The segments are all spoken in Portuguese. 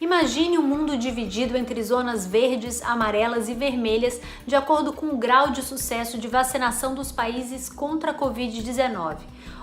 Imagine um mundo dividido entre zonas verdes, amarelas e vermelhas, de acordo com o grau de sucesso de vacinação dos países contra a Covid-19.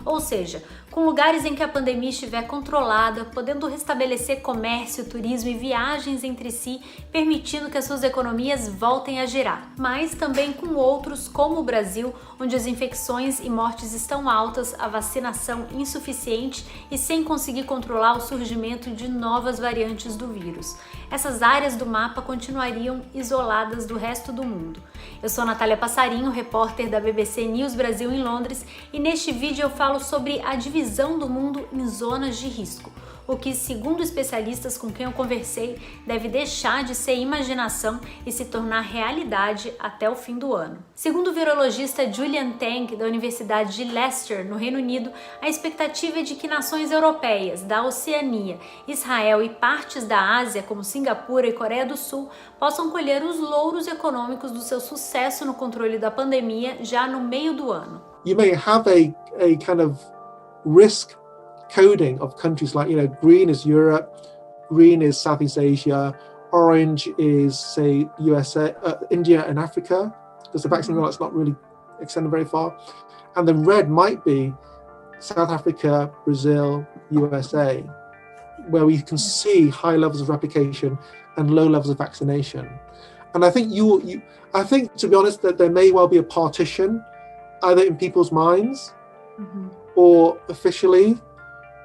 Ou seja, com lugares em que a pandemia estiver controlada, podendo restabelecer comércio, turismo e viagens entre si, permitindo que as suas economias voltem a girar. Mas também com outros, como o Brasil, onde as infecções e mortes estão altas, a vacinação insuficiente e sem conseguir controlar o surgimento de novas variantes do vírus. Essas áreas do mapa continuariam isoladas do resto do mundo. Eu sou Natália Passarinho, repórter da BBC News Brasil em Londres, e neste vídeo eu falo sobre a divisão do mundo em zonas de risco, o que, segundo especialistas com quem eu conversei, deve deixar de ser imaginação e se tornar realidade até o fim do ano. Segundo o virologista Julian Tang, da Universidade de Leicester, no Reino Unido, a expectativa é de que nações europeias, da Oceania, Israel e partes da Ásia, como Singapura e Coreia do Sul, possam colher os louros econômicos do seu sucesso no controle da pandemia já no meio do ano. You may have a kind of risk coding of countries like, green is Europe, green is Southeast Asia, orange is, say, USA, India and Africa, because the vaccine rollout's not really extended very far. And then red might be South Africa, Brazil, USA, where we can see high levels of replication and low levels of vaccination. And I think I think, to be honest, that there may well be a partition, either in people's minds or officially,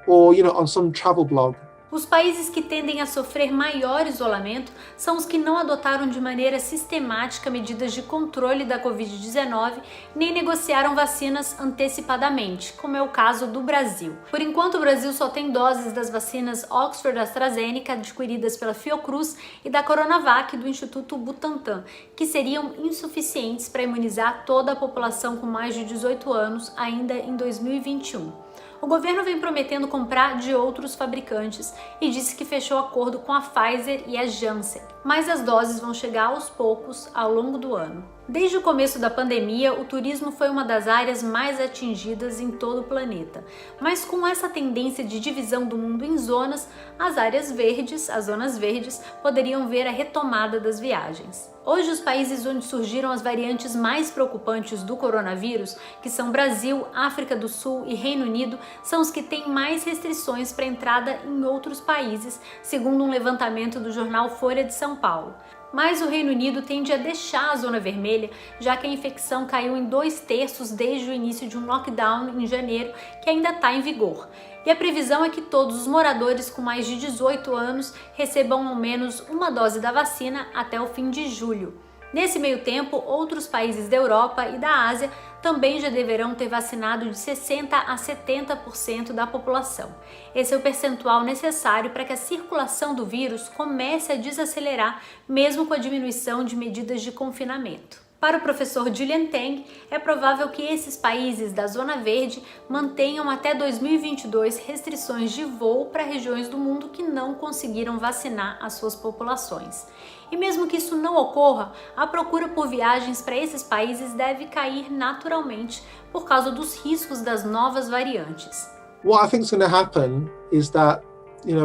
or on some travel blog. Os países que tendem a sofrer maior isolamento são os que não adotaram de maneira sistemática medidas de controle da Covid-19 nem negociaram vacinas antecipadamente, como é o caso do Brasil. Por enquanto, o Brasil só tem doses das vacinas Oxford AstraZeneca adquiridas pela Fiocruz e da Coronavac do Instituto Butantan, que seriam insuficientes para imunizar toda a população com mais de 18 anos ainda em 2021. O governo vem prometendo comprar de outros fabricantes e disse que fechou acordo com a Pfizer e a Janssen, mas as doses vão chegar aos poucos ao longo do ano. Desde o começo da pandemia, o turismo foi uma das áreas mais atingidas em todo o planeta. Mas com essa tendência de divisão do mundo em zonas, as áreas verdes, as zonas verdes, poderiam ver a retomada das viagens. Hoje, os países onde surgiram as variantes mais preocupantes do coronavírus, que são Brasil, África do Sul e Reino Unido, são os que têm mais restrições para entrada em outros países, segundo um levantamento do jornal Folha de São Paulo. Mas o Reino Unido tende a deixar a zona vermelha, já que a infecção caiu em 2/3 desde o início de um lockdown em janeiro, que ainda está em vigor. E a previsão é que todos os moradores com mais de 18 anos recebam ao menos uma dose da vacina até o fim de julho. Nesse meio tempo, outros países da Europa e da Ásia também já deverão ter vacinado de 60% a 70% da população. Esse é o percentual necessário para que a circulação do vírus comece a desacelerar, mesmo com a diminuição de medidas de confinamento. Para o professor Julian Tang, é provável que esses países da Zona Verde mantenham até 2022 restrições de voo para regiões do mundo que não conseguiram vacinar as suas populações. E mesmo que isso não ocorra, a procura por viagens para esses países deve cair naturalmente por causa dos riscos das novas variantes. What I think is going to happen is that,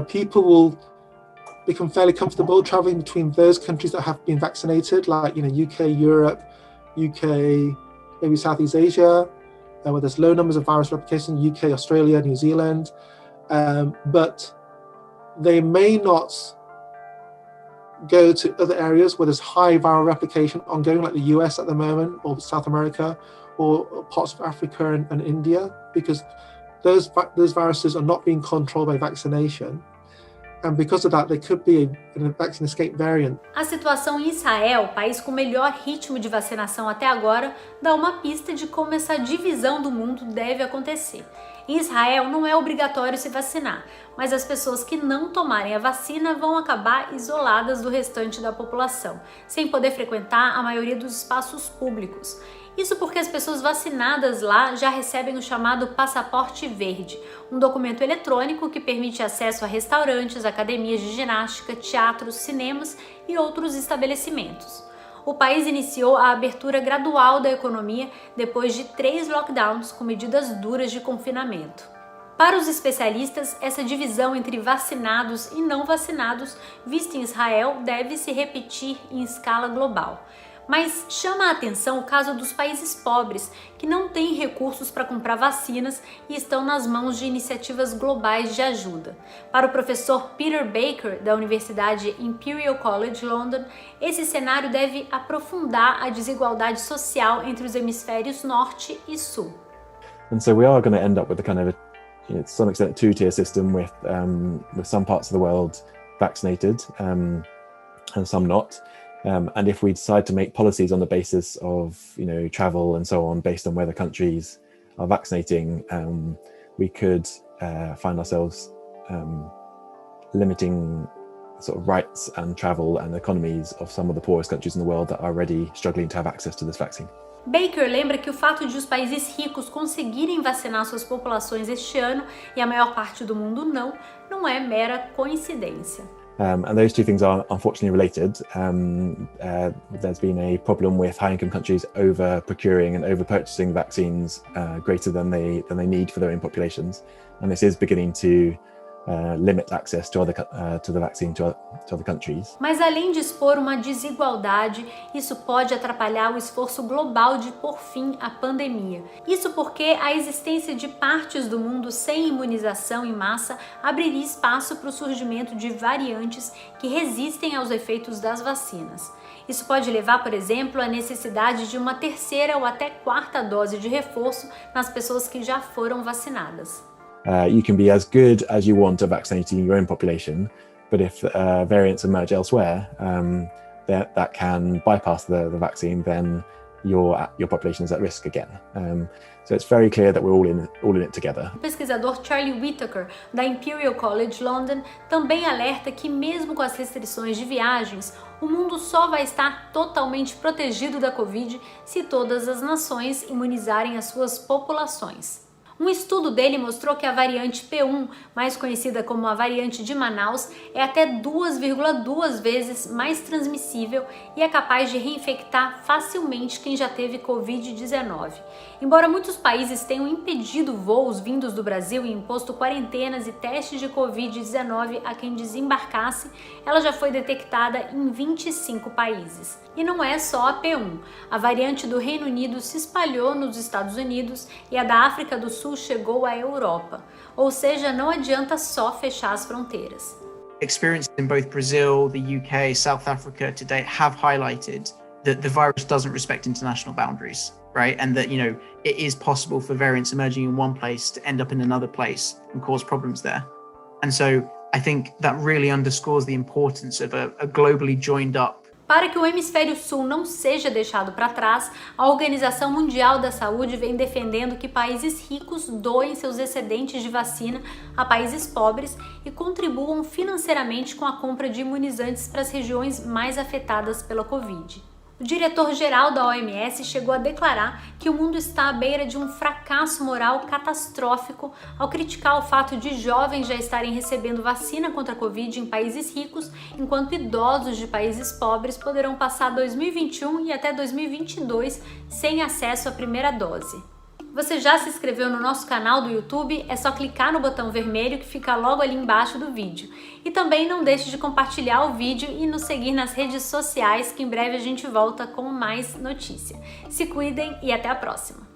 people will become fairly comfortable traveling between those countries that have been vaccinated, like UK, Europe, UK, maybe Southeast Asia, where there's low numbers of virus replication, UK, Australia, New Zealand, but they may not go to other areas where there's high viral replication ongoing, like the US at the moment, or South America, or parts of Africa and India, because those viruses are not being controlled by vaccination. And because of that, there could be a vaccine escape variant. A situação em Israel, país com melhor ritmo de vacinação até agora, dá uma pista de como essa divisão do mundo deve acontecer. Em Israel não é obrigatório se vacinar, mas as pessoas que não tomarem a vacina vão acabar isoladas do restante da população, sem poder frequentar a maioria dos espaços públicos. Isso porque as pessoas vacinadas lá já recebem o chamado passaporte verde, um documento eletrônico que permite acesso a restaurantes, academias de ginástica, teatros, cinemas e outros estabelecimentos. O país iniciou a abertura gradual da economia depois de 3 lockdowns com medidas duras de confinamento. Para os especialistas, essa divisão entre vacinados e não vacinados, vista em Israel, deve se repetir em escala global. Mas chama a atenção o caso dos países pobres, que não têm recursos para comprar vacinas e estão nas mãos de iniciativas globais de ajuda. Para o professor Peter Baker, da Universidade Imperial College London, esse cenário deve aprofundar a desigualdade social entre os hemisférios norte e sul. And so we are going to end up with a kind of, to some extent, a two-tier system with some parts of the world vaccinated and some not. And if we decide to make policies on the basis of, travel and so on, based on whether countries are vaccinating, we could find ourselves limiting sort of rights and travel and economies of some of the poorest countries in the world that are already struggling to have access to this vaccine. Baker lembra que o fato de os países ricos conseguirem vacinar suas populações este ano e a maior parte do mundo não é mera coincidência. And those two things are unfortunately related. There's been a problem with high-income countries over-procuring and over-purchasing vaccines greater than they need for their own populations, and this is beginning to limit access to the vaccine to other countries. Mas além de expor uma desigualdade, isso pode atrapalhar o esforço global de pôr fim à pandemia. Isso porque a existência de partes do mundo sem imunização em massa abriria espaço para o surgimento de variantes que resistem aos efeitos das vacinas. Isso pode levar, por exemplo, à necessidade de uma terceira ou até quarta dose de reforço nas pessoas que já foram vacinadas. You can be as good as you want at vaccinating your own population, but if variants emerge elsewhere that can bypass the vaccine, then your population is at risk again. So it's very clear that we're all in it together. O pesquisador Charlie Whittaker, da Imperial College London, também alerta que mesmo com as restrições de viagens, o mundo só vai estar totalmente protegido da Covid se todas as nações imunizarem as suas populações. Um estudo dele mostrou que a variante P1, mais conhecida como a variante de Manaus, é até 2,2 vezes mais transmissível e é capaz de reinfectar facilmente quem já teve Covid-19. Embora muitos países tenham impedido voos vindos do Brasil e imposto quarentenas e testes de Covid-19 a quem desembarcasse, ela já foi detectada em 25 países. E não é só a P1. A variante do Reino Unido se espalhou nos Estados Unidos e a da África do Sul chegou à Europa. Ou seja, não adianta só fechar as fronteiras. Experiences in both Brazil, the UK, South Africa to date have highlighted that the virus doesn't respect international boundaries, right? And that, it is possible for variants emerging in one place to end up in another place and cause problems there. And so I think that really underscores the importance of a globally joined up. Para que o hemisfério sul não seja deixado para trás, a Organização Mundial da Saúde vem defendendo que países ricos doem seus excedentes de vacina a países pobres e contribuam financeiramente com a compra de imunizantes para as regiões mais afetadas pela Covid. O diretor-geral da OMS chegou a declarar que o mundo está à beira de um fracasso moral catastrófico ao criticar o fato de jovens já estarem recebendo vacina contra a Covid em países ricos, enquanto idosos de países pobres poderão passar 2021 e até 2022 sem acesso à primeira dose. Você já se inscreveu no nosso canal do YouTube? É só clicar no botão vermelho que fica logo ali embaixo do vídeo. E também não deixe de compartilhar o vídeo e nos seguir nas redes sociais, que em breve a gente volta com mais notícia. Se cuidem e até a próxima!